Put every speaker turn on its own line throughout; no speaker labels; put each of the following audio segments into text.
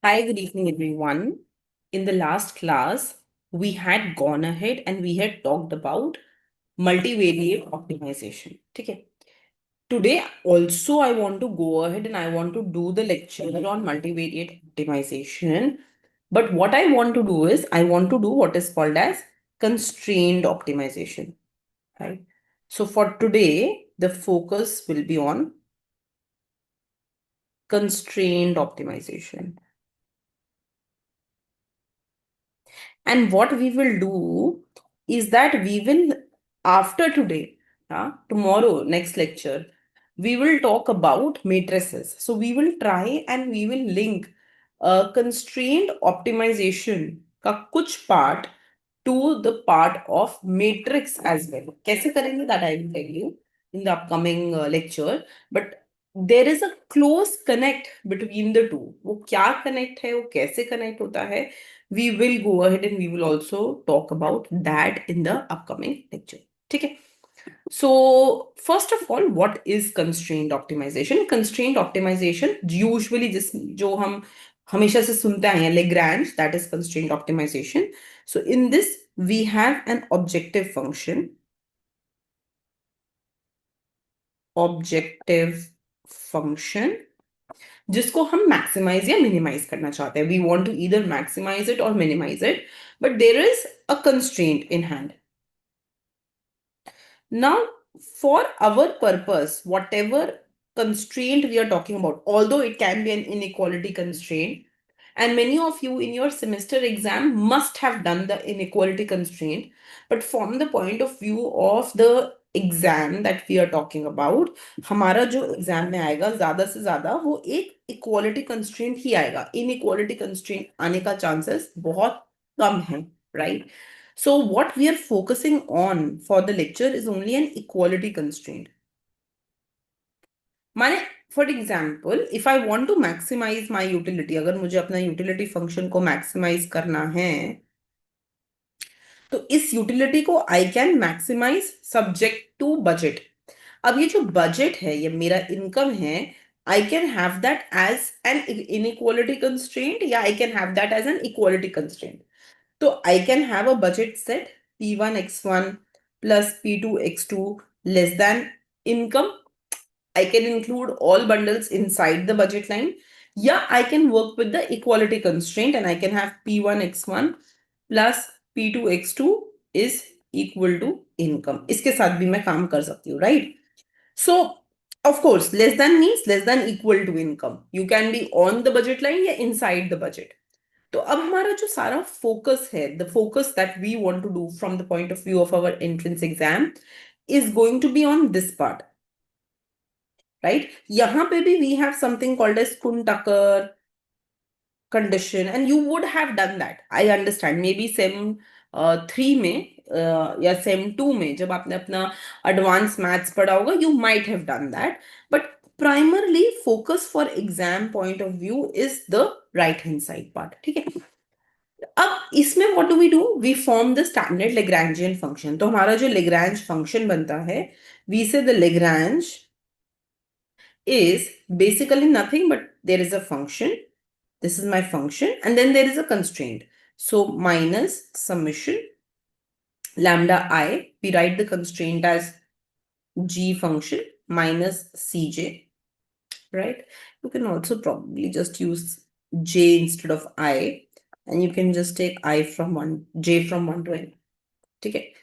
Hi, good evening, everyone. In the last class, we had gone ahead and we had talked about multivariate optimization. Okay. Today, also, I want to go ahead and I want to do the lecture on multivariate optimization. But what I want to do is I want to do what is called as constrained optimization. Right. So for today, the focus will be on constrained optimization. And what we will do is that we will, after today, tomorrow, next lecture, we will talk about matrices. So we will try and we will link constrained optimization का कुछ part to the part of matrix as well. कैसे करेंगे that I will tell you in the upcoming lecture. But there is a close connect between the two. वो क्या connect है, वो कैसे connect होता है, we will go ahead and we will also talk about that in the upcoming lecture. ठीक है? So, first of all, what is constrained optimization? Constrained optimization usually जिस जो हम हमेशा से सुनते आए हैं, Lagrange, that is constrained optimization. So, in this, we have an objective function. Objective function जिसको हम मैक्सिमाइज या मिनिमाइज करना चाहते हैं. We want to either maximise it और minimise it, but there is a constraint in hand. Now, for our purpose, whatever constraint we are talking about, although it can be an inequality constraint, and many of you in your semester exam must have done the inequality constraint, but from the point of view of the exam that we are talking about, हमारा जो exam में आएगा ज्यादा से ज्यादा वो एक equality constraint ही आएगा. इनइक्वालिटी कंस्ट्रेंट आने का चांसेस बहुत कम है, right? So what we are focusing on for the lecture is only an equality constraint. माने for example if I want to maximize my utility, अगर मुझे अपना यूटिलिटी फंक्शन को मैक्सिमाइज करना है, तो इस यूटिलिटी को I can maximise subject to budget. अब ये जो बजट है, ये मेरा इनकम है, I can have that as an inequality constraint या I can have that as an equality constraint. तो I can have a budget set P1 x1 plus P2 x2 less than income. I can include all bundles inside the budget line. Yeah, I can work with the equality constraint and I can have P1 x1 plus P2 x2 is equal to income. इसके साथ भी मैं काम कर सकती हूँ, right? So, of course, less than means less than equal to income. You can be on the budget line या inside the budget. तो अब हमारा जो सारा फोकस है, the focus that we want to do from the point of view of our entrance exam is going to be on this part. Right? यहाँ पे भी we have something called as Kuhn-Tucker condition and you would have done that. I understand. Maybe SEM 3 में या SEM 2 में जब आपने अपना advanced maths पढ़ा होगा, you might have done that. But primarily focus for exam point of view is the right hand side part. ठीक है? अब इसमें what do we do? We form the standard Lagrangian function. तो हमारा जो Lagrange function बनता है, we say the Lagrange is basically nothing but there is a function. This is my function and then there is a constraint. So minus summation lambda I, we write the constraint as g function minus cj, right? You can also probably just use j instead of I and you can just take I from 1, j from 1 to n. Okay.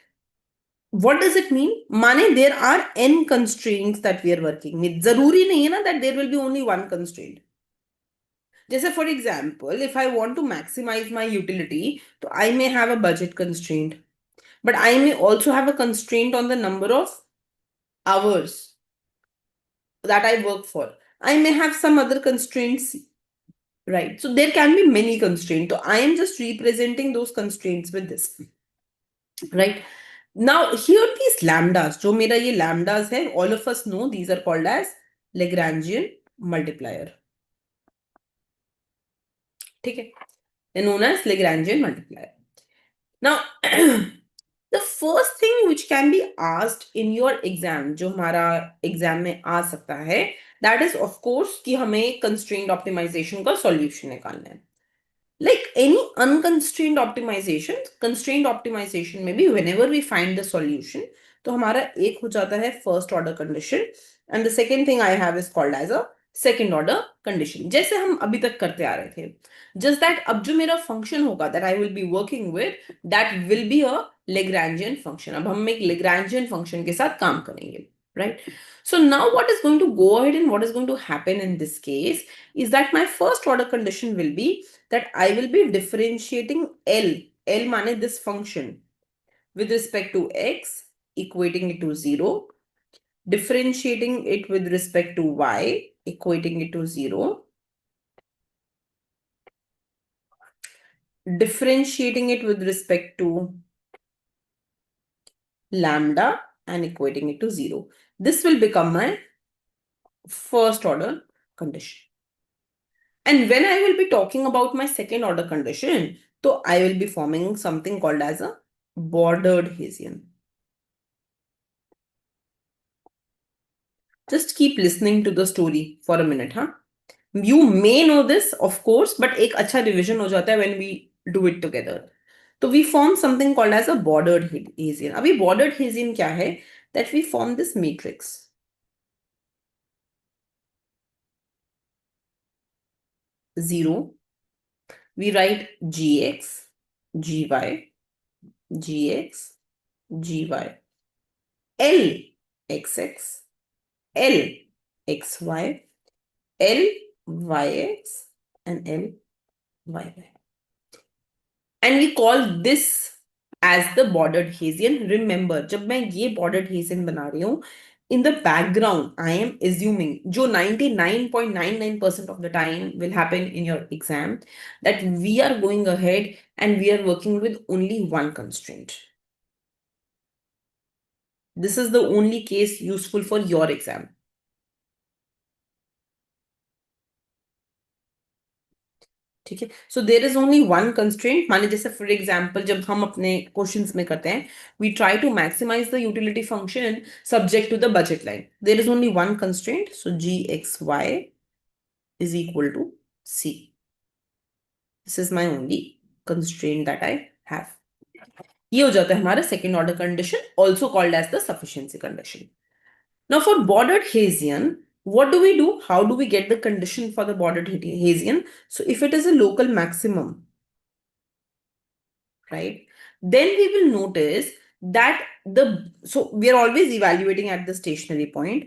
What does it mean? माने there are n constraints that we are working with. जरूरी नहीं है ना that there will be only one constraint. जैसे for example, if I want to maximize my utility, तो I may have a budget constraint, but I may also have a constraint on the number of hours that I work for. I may have some other constraints, right? So there can be many constraints. So I am just representing those constraints with this, right? Now here these lambdas, जो मेरा ये lambdas है, all of us know these are called as Lagrangian multiplier. ठीक है? They're known as Lagrangian multiplier. Now, the first thing which can be asked in your exam, जो हमारा exam में आ सकता है, दैट इज ऑफ कोर्स कि हमें constraint optimisation का सॉल्यूशन निकालना है. Like any unconstrained optimization, constrained optimization में भी whenever we find the solution, तो हमारा एक हो जाता है first order condition and the second thing I have is called as a second order condition, जैसे हम अभी तक करते आ रहे थे. Just that अब जो मेरा function होगा that I will be working with, that will be a Lagrangian function. अब हम एक Lagrangian function के साथ काम करेंगे, right? So now what is going to go ahead and what is going to happen in this case is that my first order condition will be that I will be differentiating L माने this function with respect to x, equating it to 0, differentiating it with respect to y, equating it to 0, differentiating it with respect to lambda and equating it to 0. This will become my first order condition. And when I will be talking about my second order condition, so I will be forming something called as a bordered Hessian. Just keep listening to the story for a minute, huh? You may know this, of course, but एक अच्छा revision हो जाता है when we do it together. So we form something called as a bordered Hessian. अभी bordered Hessian क्या है? That we form this matrix. 0. We write gx, gy, gx, gy, l xx, l xy, l yx, and l yy. And we call this as the bordered Hessian. Remember, जब मैं ये bordered Hessian बना रही हूँ, in the background, I am assuming, जो 99.99% of the time will happen in your exam, that we are going ahead and we are working with only one constraint. This is the only case useful for your exam. ठीक है. So there is only one constraint. माने जैसे for example जब हम अपने questions में करते हैं, we try to maximize the utility function subject to the budget line. There is only one constraint, so g x y is equal to c. This is my only constraint that I have. ये हो जाता है हमारा second order condition, also called as the sufficiency condition. Now for bordered Hessian, what do we do? How do we get the condition for the bordered Hessian? So if it is a local maximum, right, then we will notice that so we are always evaluating at the stationary point.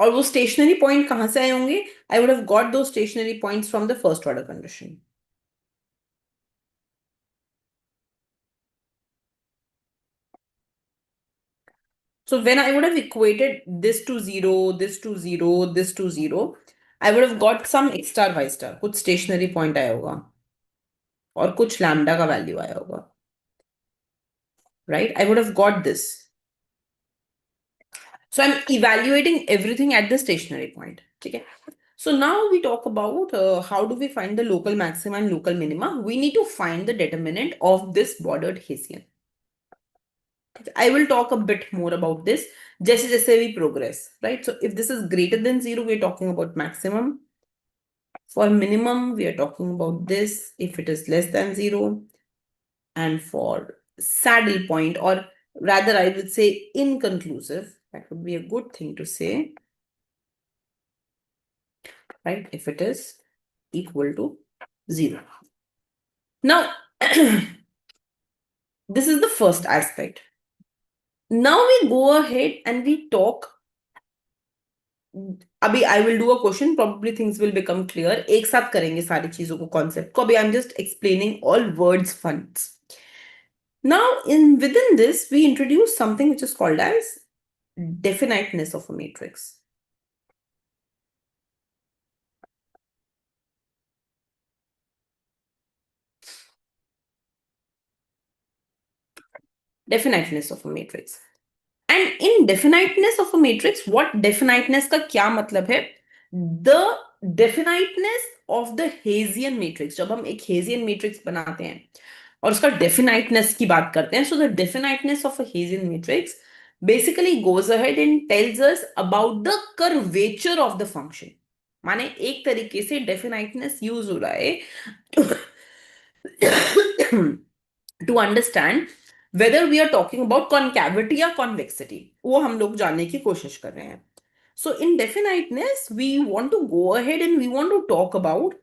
और वो stationary point कहाँ से आए होंगे? I would have got those stationary points from the first order condition. So when I would have equated this to 0, this to 0, this to 0, I would have got some x star y star. कुछ stationary point आया होगा और कुछ lambda का value आया होगा. Right? I would have got this. So I'm evaluating everything at the stationary point. Okay. So now we talk about how do we find the local maxima and local minima. We need to find the determinant of this bordered Hessian. I will talk a bit more about this just as we progress, right? So if this is greater than 0, we're talking about maximum. For minimum, we are talking about this if it is less than 0. And for saddle point, or rather I would say inconclusive, that would be a good thing to say, right? If it is equal to 0. Now, this is the first aspect. Now we go ahead and we talk. अभी I will do a question, probably things will become clear. एक साथ करेंगे सारी चीजों को, concept को. अभी I'm just explaining all words once. Now, within this, we introduce something which is called as definiteness of a matrix. Definiteness of a matrix. And in definiteness of a matrix, what definiteness का क्या मतलब है? The definiteness of the Hessian matrix, जब हम एक Hessian matrix बनाते हैं और उसका डेफिनाइटनेस की बात करते हैं, so the definiteness of a Hessian matrix basically goes ahead and tells us about the curvature of the function. माने एक तरीके से डेफिनाइटनेस यूज हो रहा है to understand whether we are talking about concavity या कॉन्वेक्सिटी, वो हम लोग जानने की कोशिश कर रहे हैं। So in definiteness, we want to go ahead and we want to talk about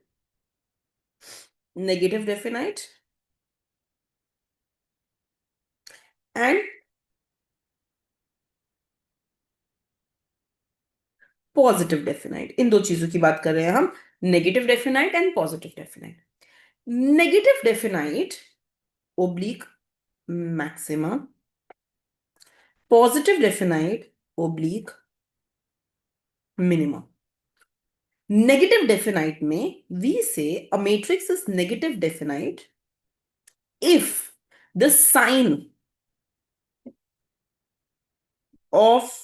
negative definite and positive definite. इन दो चीजों की बात कर रहे हैं हम, negative definite and positive definite. Negative definite oblique maxima, positive definite oblique minima. Negative definite में we say a matrix is negative definite if the sign of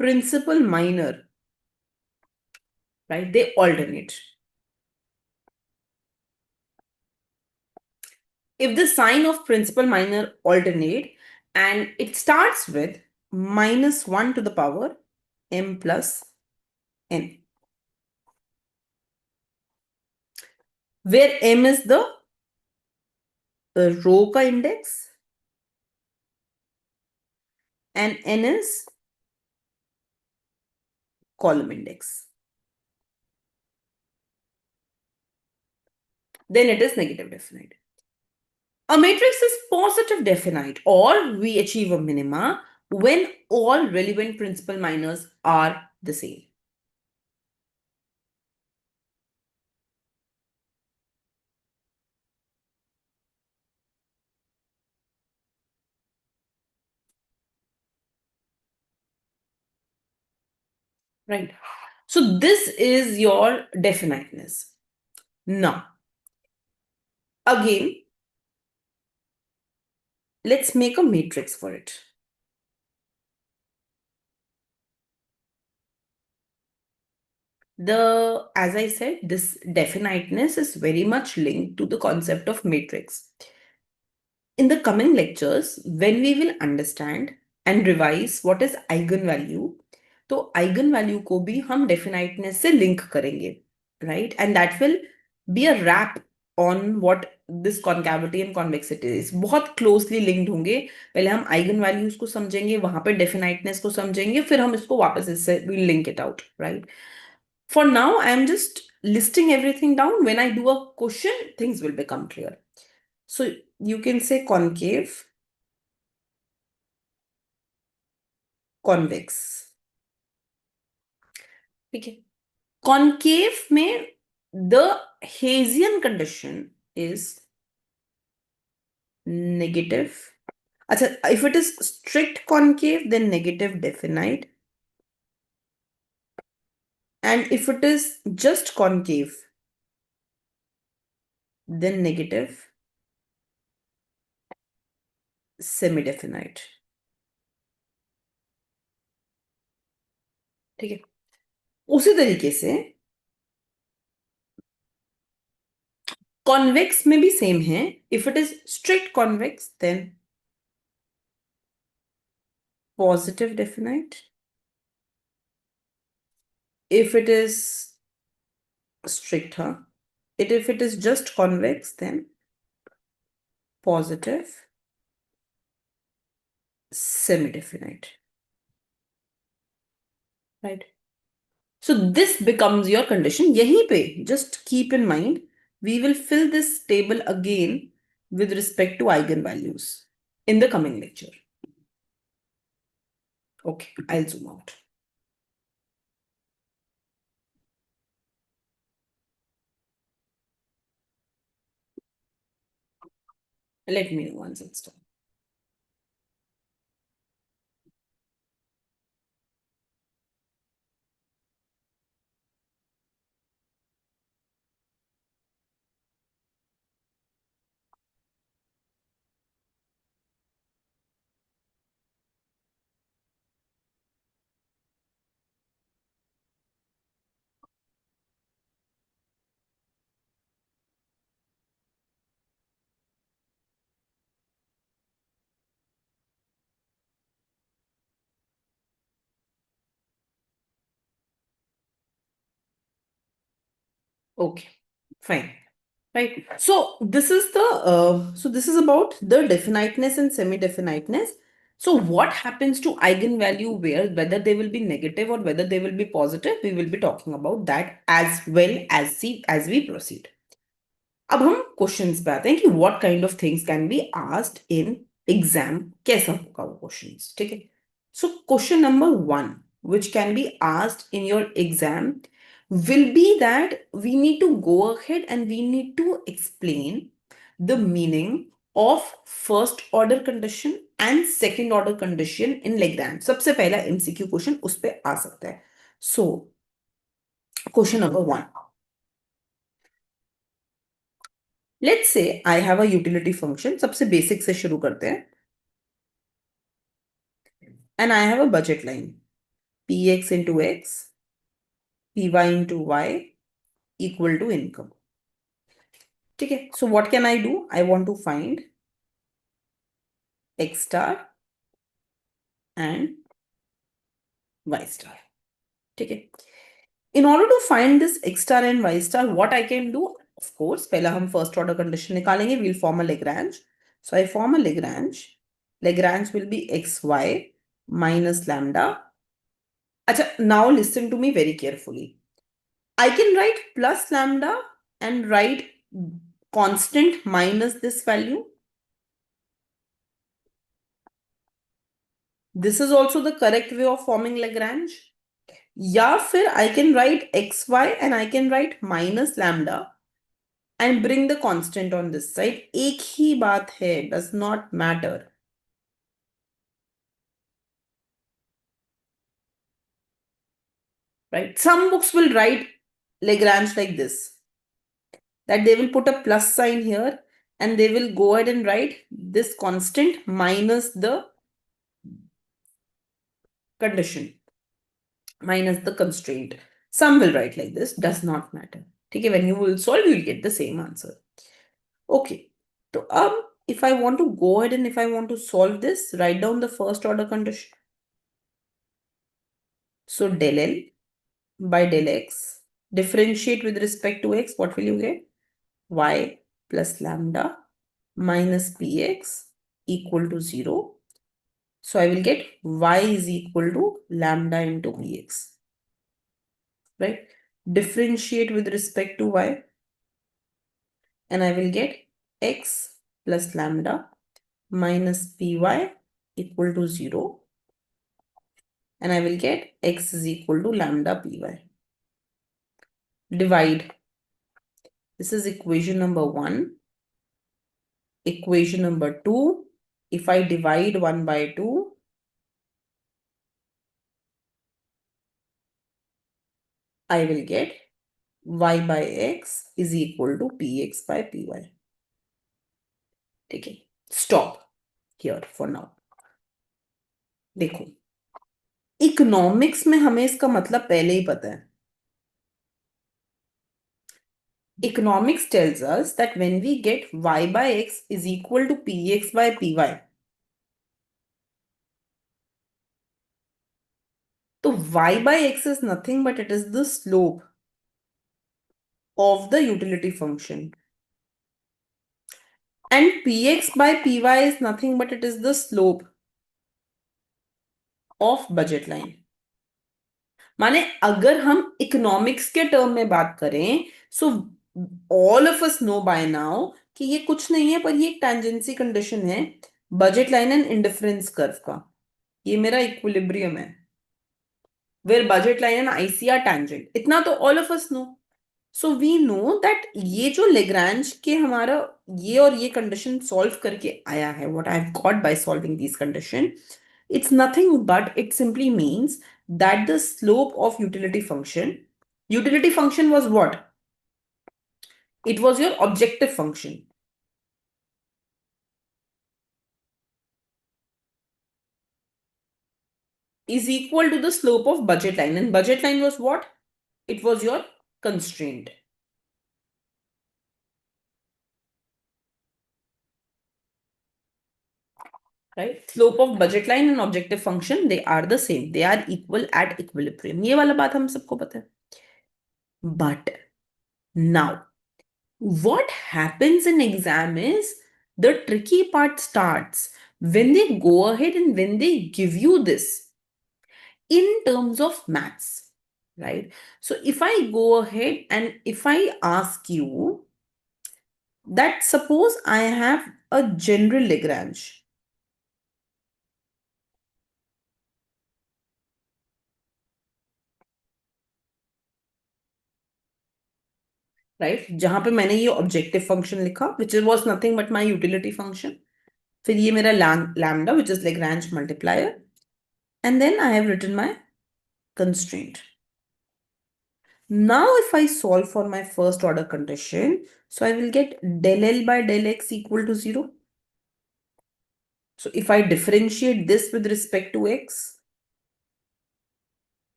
principal minor, right, they alternate. If the sign of principal minor alternate and it starts with -1 to the power m plus n, where m is the row का index and n is column index, then it is negative definite. A matrix is positive definite, or we achieve a minima when all relevant principal minors are the same. Right. So this is your definiteness. Now, again, let's make a matrix for it. As I said, this definiteness is very much linked to the concept of matrix. In the coming lectures, when we will understand and revise what is eigenvalue, तो eigenvalue को भी हम definiteness से link करेंगे, right? And that will be a wrap on what this concavity and convexity is. बहुत closely linked होंगे। पहले हम eigenvalues को समझेंगे, वहां पे definiteness को समझेंगे, फिर हम इसको वापस इससे we'll link it out, right? For now, I am just listing everything down. When I do a question, things will become clear. So you can say concave, convex. ठीक है। Concave में the Hessian condition is negative. अच्छा, if it is strict concave, then negative definite. And if it is just concave, then negative semi-definite. ठीक है। उसी तरीके से convex में भी सेम है। If it is strict convex then positive definite, if it is strict, if it is just convex, then positive semi-definite, right? So this becomes your condition. यहीं पे just keep in mind, we will fill this table again with respect to eigenvalues in the coming lecture. Okay, I'll zoom out. Let me know once it's done. Okay, fine. Right. So this is about the definiteness and semi-definiteness. So what happens to eigenvalue whether they will be negative or whether they will be positive, we will be talking about that as well as we proceed. अब हम questions पे आते हैं कि what kind of things can be asked in exam, कैसा होगा वो questions, ठीक है। So question number 1 which can be asked in your exam will be that we need to go ahead and we need to explain the meaning of first order condition and second order condition in Lagrange। सबसे पहला MCQ question उस पे आ सकता है। So question number 1, let's say I have a utility function, सबसे basic से शुरू करते हैं, and I have a budget line px into x, py into y equal to income, ठीक है। So what can I do, I want to find x star and y star, ठीक है। in order to find this x star and y star, what I can do, of course पहला हम first order condition निकालेंगे, we'll form a Lagrange। so I form a Lagrange, Lagrange will be xy minus lambda। अच्छा, now listen to me very carefully, I can write plus lambda and write constant minus this value. This is also the correct way of forming Lagrange. या फिर I can write xy and I can write minus lambda and bring the constant on this side. एक ही बात है, does not matter. Right? Some books will write Lagrange like this, that they will put a plus sign here and they will go ahead and write this constant minus the condition, minus the constraint. Some will write like this, does not matter. Okay, when you will solve, you will get the same answer. Okay, so if I want to go ahead and if I want to solve this, write down the first order condition. So del L by del X, differentiate with respect to X, what will you get? Y plus lambda minus Px equal to 0. So I will get Y is equal to lambda into Px, right? Differentiate with respect to Y and I will get X plus lambda minus Py equal to 0 and I will get X is equal to lambda Py. Divide. This is equation number 1. Equation number 2. If I divide 1 by 2, I will get y by x is equal to px by py. ठीक है, stop here for now. देखो, economics में हमें इसका मतलब पहले ही पता है. Economics tells us that when we get y by x is equal to px by py, तो y by x is nothing but it is the slope of the utility function. And px by py is nothing but it is the slope of budget line. माने अगर हम economics के term में बात करें, so all of us know by now कि ये कुछ नहीं है पर ये एक टेंजेंसी कंडीशन है budget line and indifference curve का. ये मेरा इक्विलिब्रियम है where budget line and IC are tangent. इतना तो all of us know. So we know that ये जो लेग्रांज के हमारा ये और ये कंडीशन सॉल्व करके आया है, what I have got by solving this condition, it's nothing but it simply means that the slope of utility function was what? It was your objective function. Is equal to the slope of budget line. And budget line was what? It was your constraint. Right? Slope of budget line and objective function, they are the same. They are equal at equilibrium. ये वाला बात हम सबको पता है. But Now, what happens in exam is the tricky part starts when they go ahead and when they give you this in terms of maths, right? So if I go ahead and if I ask you that suppose I have a general Lagrange, right जहां पे मैंने ये objective function लिखा which was nothing but my utility function फिर ये मेरा lambda which is Lagrange multiplier and then I have written my constraint. Now if I solve for my first order condition, so I will get del L by del X equal to 0. So if I differentiate this with respect to X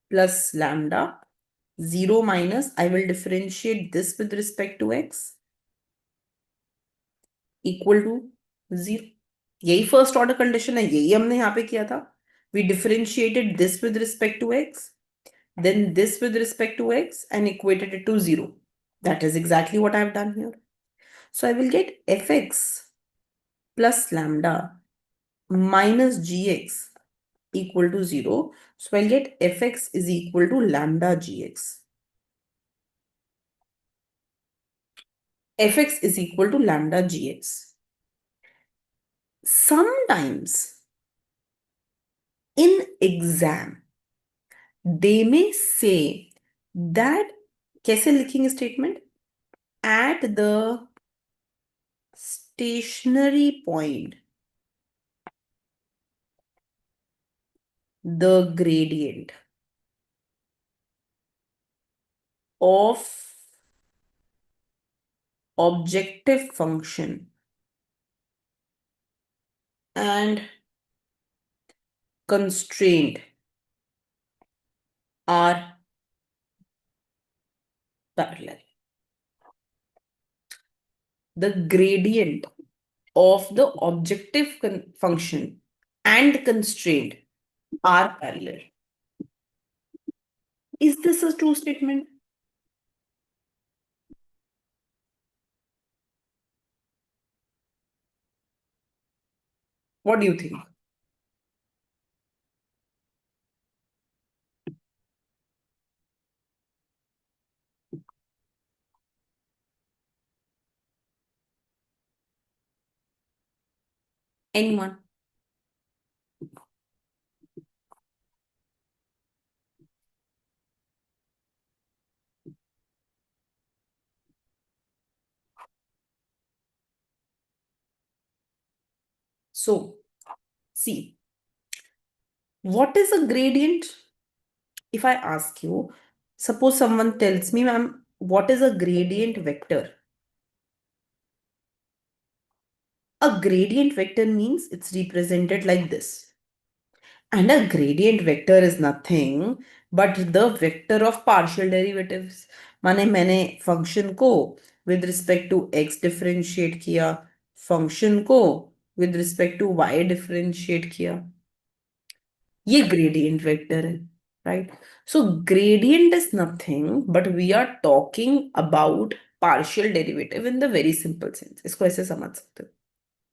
plus lambda, 0 minus I will differentiate this with respect to X equal to 0. यही first order condition है यही हमने यहाँ पे किया था we differentiated this with respect to x then this with respect to x and equated it to 0. That is exactly what I have done here. So I will get fx plus lambda minus gx equal to 0. So I'll get fx is equal to lambda gx. Fx is equal to lambda gx. Sometimes in exam they may say that कैसे लिखेंगे statement at the stationary point the gradient of objective function and constraint are parallel. The gradient of the objective function and constraint are parallel. Is this a true statement? What do you think? Anyone? So, see, what is a gradient? If I ask you, suppose someone tells me, ma'am, what is a gradient vector? A gradient vector means it's represented like this. And a gradient vector is nothing but the vector of partial derivatives. माने मैंने function को with respect to x differentiate किया, function को with respect to y differentiate किया. ये gradient vector है, right? So gradient is nothing but we are talking about partial derivative in the very simple sense. इसको ऐसे समझ सकते हो,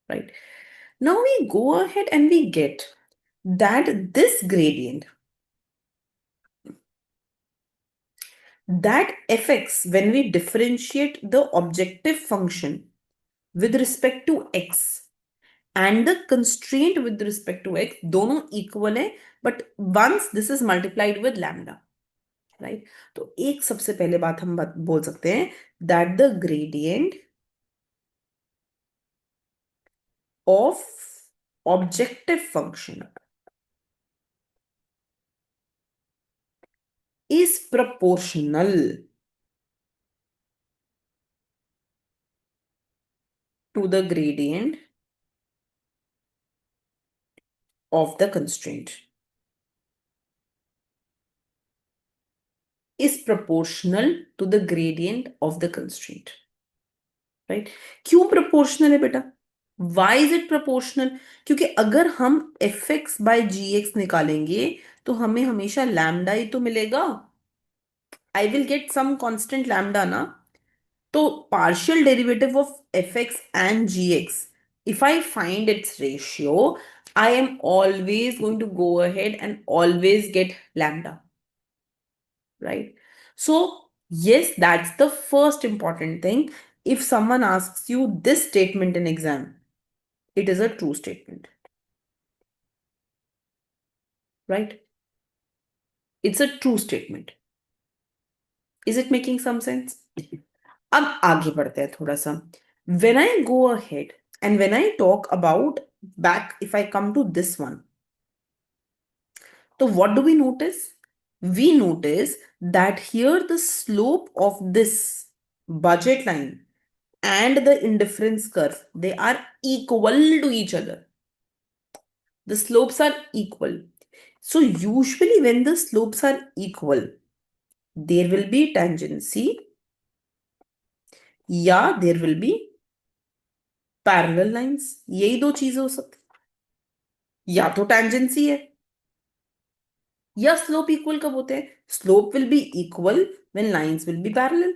right? Now we go ahead and we get that this gradient, that fx, when we differentiate the objective function with respect to x and the constraint with respect to x, दोनों equal है, but once this is multiplied with lambda, right? तो एक सबसे पहले बात हम बोल सकते हैं that the gradient of objective function is proportional to the gradient of the constraint. Is proportional to the gradient of the constraint. Right? क्यों proportional है बेटा? Why is it proportional? क्योंकि अगर हम fx by gx निकालेंगे तो हमें हमेशा lambda ही तो मिलेगा. I will get some constant lambda ना. तो partial derivative of fx and gx, if I find its ratio, I am always going to go ahead and always get lambda, right? So yes, that's the first important thing. If someone asks you this statement in exam, it is a true statement, right? It's a true statement. Is it making some sense? अब आगे बढ़ते हैं थोड़ा सा. When I go ahead and when I talk about back, if I come to this one, so what do we notice? We notice that here the slope of this budget line and the indifference curve, they are equal to each other. The slopes are equal. So usually when the slopes are equal, there will be tangency, या there will be parallel lines. यही दो चीजें हो सकती, या तो tangency है या slope equal. कब होते हैं? Slope will be equal when lines will be parallel.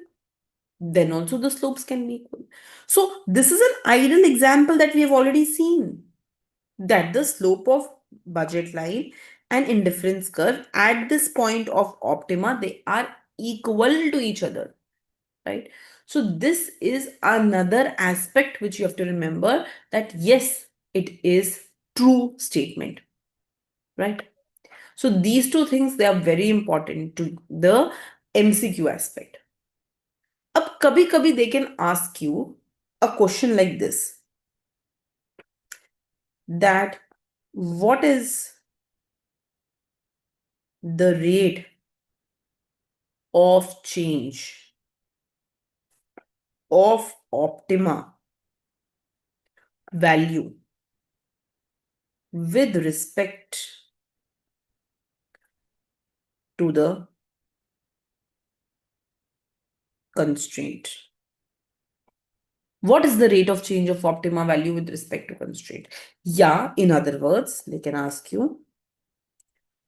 Then also the slopes can be equal. So this is an ideal example that we have already seen, that the slope of budget line and indifference curve at this point of optima, they are equal to each other, right? So this is another aspect which you have to remember, that yes, it is true statement, right? So these two things, they are very important to the MCQ aspect. अब कभी कभी they can ask you a question like this, that what is the rate of change of optima value with respect to the constraint. What is the rate of change of optima value with respect to constraint? Yeah, in other words, they can ask you,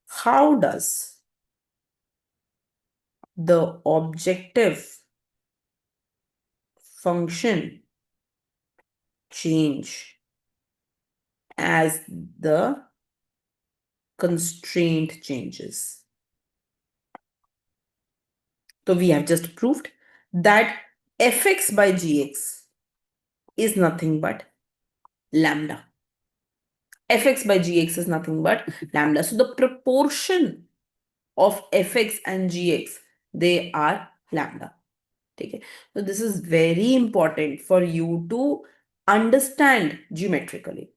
how does the objective function change as the constraint changes? So we have just proved that fx by gx is nothing but lambda. Fx by gx is nothing but lambda. So the proportion of fx and gx, they are lambda. Okay. So this is very important for you to understand geometrically.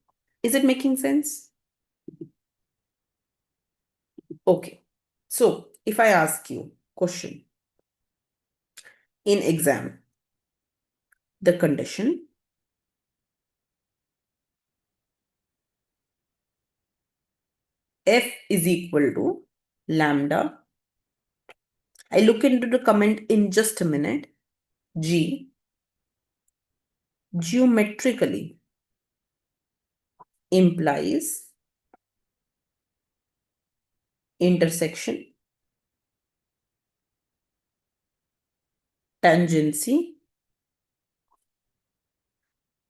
Is it making sense? Okay. So if I ask you question in exam, the condition f is equal to lambda. I look into the comment in just a minute. G geometrically implies intersection, tangency,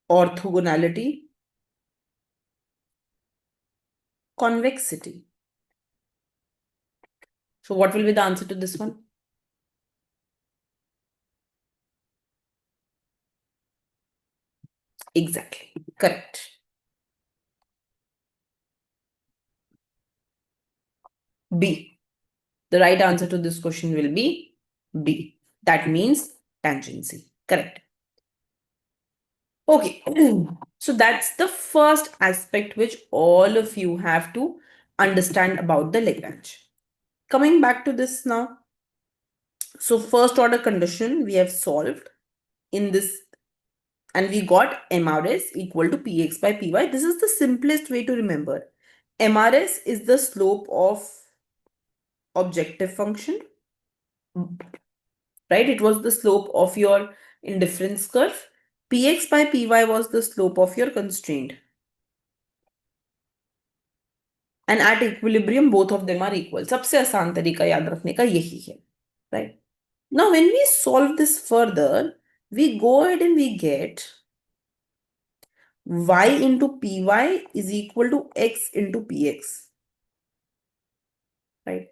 orthogonality, convexity. So what will be the answer to this one? Exactly. Correct. B. The right answer to this question will be B. That means tangency. Correct. Okay. So that's the first aspect which all of you have to understand about the Lagrange. Coming back to this now. So first order condition we have solved in this, and we got MRS equal to PX by PY. This is the simplest way to remember. MRS is the slope of objective function, right? It was the slope of your indifference curve. Px by py was the slope of your constraint. And at equilibrium, both of them are equal. सबसे आसान तरीका याद रखने का यही है, right? Now, when we solve this further, we go ahead and we get y into py is equal to x into px, right?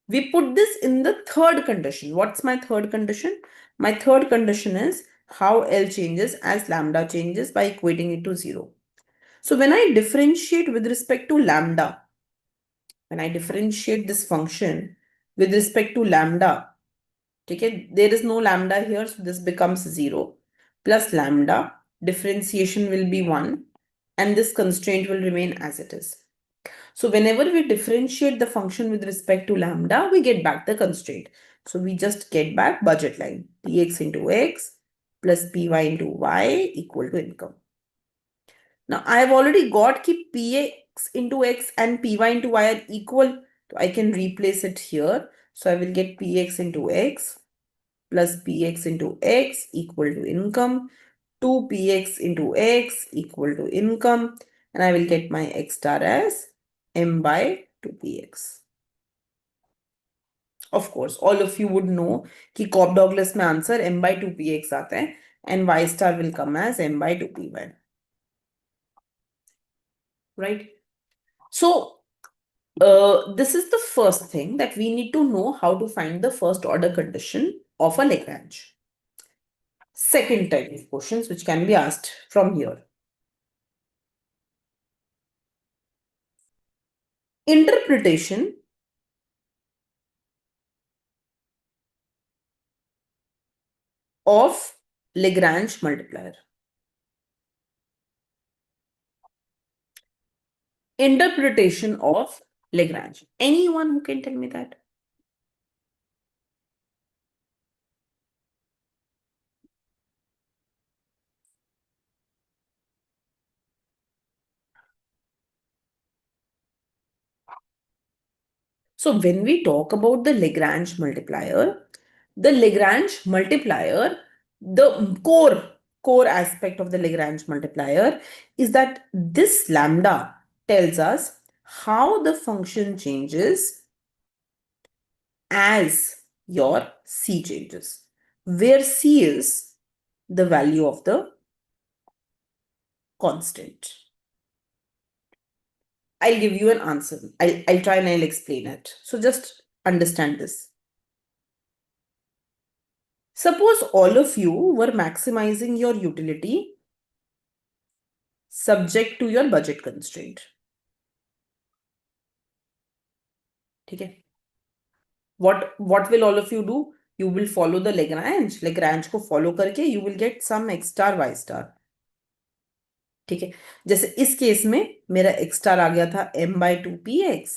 We put this in the third condition. What's my third condition? My third condition is how L changes as lambda changes by equating it to 0. So when I differentiate with respect to lambda, when I differentiate this function with respect to lambda, okay, there is no lambda here, so this becomes 0 plus lambda, differentiation will be 1 and this constraint will remain as it is. So whenever we differentiate the function with respect to lambda, we get back the constraint. So we just get back budget line, px into x plus py into y equal to income. Now I have already got keep px into x and py into y are equal. So I can replace it here. So I will get px into x plus px into x equal to income. 2px into x equal to income. And I will get my x star as m by 2px. Of course, all of you would know कि Cobb Douglas में answer m by 2px आता है and y star will come as m by 2py. Right? So, this is the first thing that we need to know how to find the first order condition of a Lagrange. Second type of questions which can be asked from here. Interpretation of Lagrange multiplier. Interpretation of Lagrange. Anyone who can tell me that? So when we talk about the Lagrange multiplier, the core aspect of the Lagrange multiplier is that this lambda tells us how the function changes as your c changes, where c is the value of the constant. I'll give you an answer. I'll try and I'll explain it. So just understand this. Suppose all of you were maximizing your utility subject to your budget constraint. Okay. What will all of you do? You will follow the Lagrange. Lagrange को follow करके you will get some x star y star. ठीक है, जैसे इस case में मेरा x star आ गया था m by 2px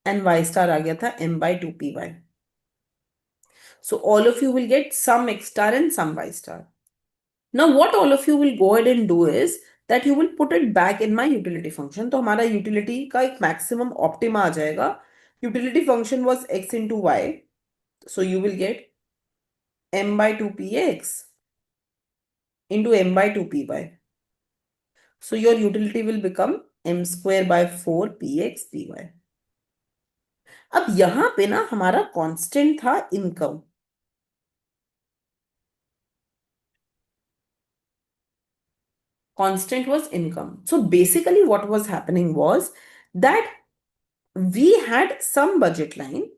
and y star आ गया था m by 2py. So all of you will get some x star and some y star. Now what all of you will go ahead and do is that you will put it back in my utility function. तो हमारा utility का एक maximum optima आ जाएगा. Utility function was x into y. So you will get m by 2px into m by 2py. So your utility will become m square by 4 px py. अब यहां पे ना हमारा कांस्टेंट था income. Constant was income. So basically what was happening was that we had some budget line,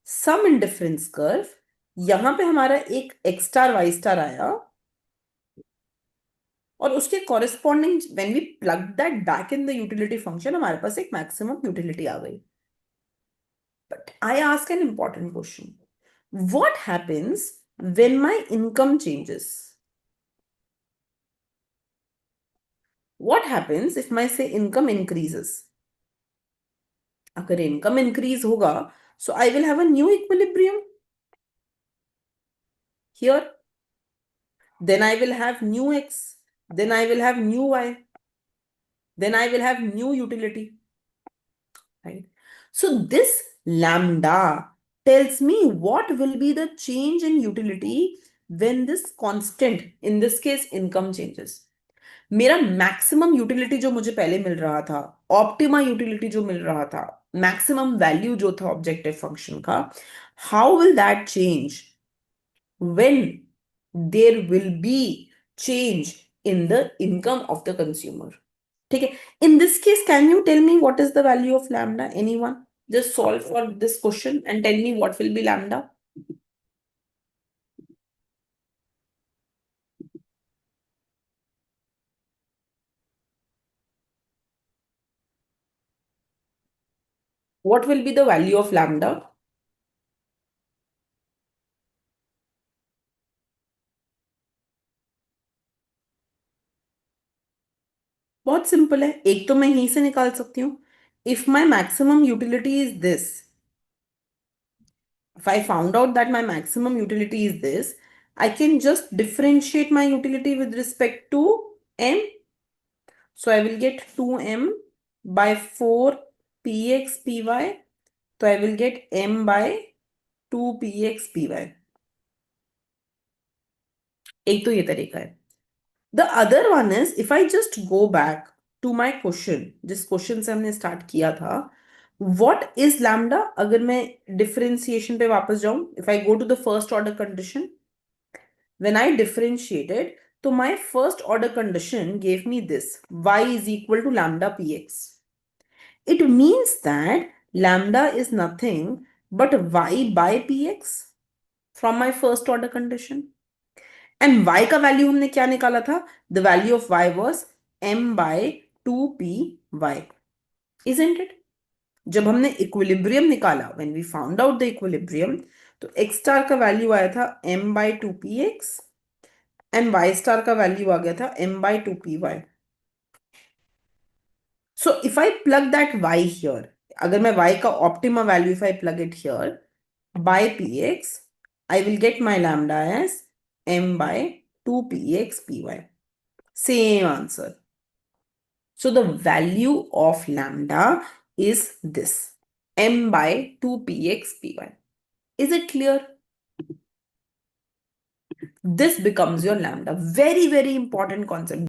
some indifference curve. यहां पे हमारा एक x star y star आया और उसके corresponding when we plugged that back in the utility function हमारे पास एक maximum utility आ गई. But I ask an important question. What happens when my income changes? What happens if my say income increases? अगर income increase होगा so I will have a new equilibrium here. Then I will have new x. Then I will have new y. Then I will have new utility. Right? So this lambda tells me what will be the change in utility when this constant, in this case income changes. मेरा maximum utility जो मुझे पहले मिल रहा था, optima utility जो मिल रहा था, maximum value जो था ऑब्जेक्टिव फंक्शन का, how will that change when there will be change in the income of the consumer. Okay. In this case, can you tell me what is the value of lambda? Anyone? Just solve for this question and tell me what will be lambda. What will be the value of lambda? बहुत simple है, एक तो मैं यहीं से निकाल सकती हूँ. If my maximum utility is this, if I found out that my maximum utility is this, I can just differentiate my utility with respect to m. So I will get 2m by 4 px py. So I will get m by 2 px py. एक तो ये तरीका है. The other one is if I just go back to my question, जिस question से हमने start किया था, what is lambda? अगर मैं डिफरेंशिएशन पे वापस जाऊं, if I go to the first order condition, when I differentiated, तो my first order condition gave me this: y is equal to lambda px. It means that lambda is nothing but y by px from my first order condition. And y का value हमने क्या निकाला था? The value of y was m by 2py. Isn't it? जब हमने equilibrium निकाला, when we found out the equilibrium, तो x star का वैल्यू आया था m by 2px and y star का वैल्यू आ गया था m by 2py. So if I plug that y here, अगर मैं y का optima value if I plug it here by px, I will get my lambda as m by 2px py. Same answer. So the value of lambda is this: m by 2px py. Is it clear? This becomes your lambda. Very, very important concept.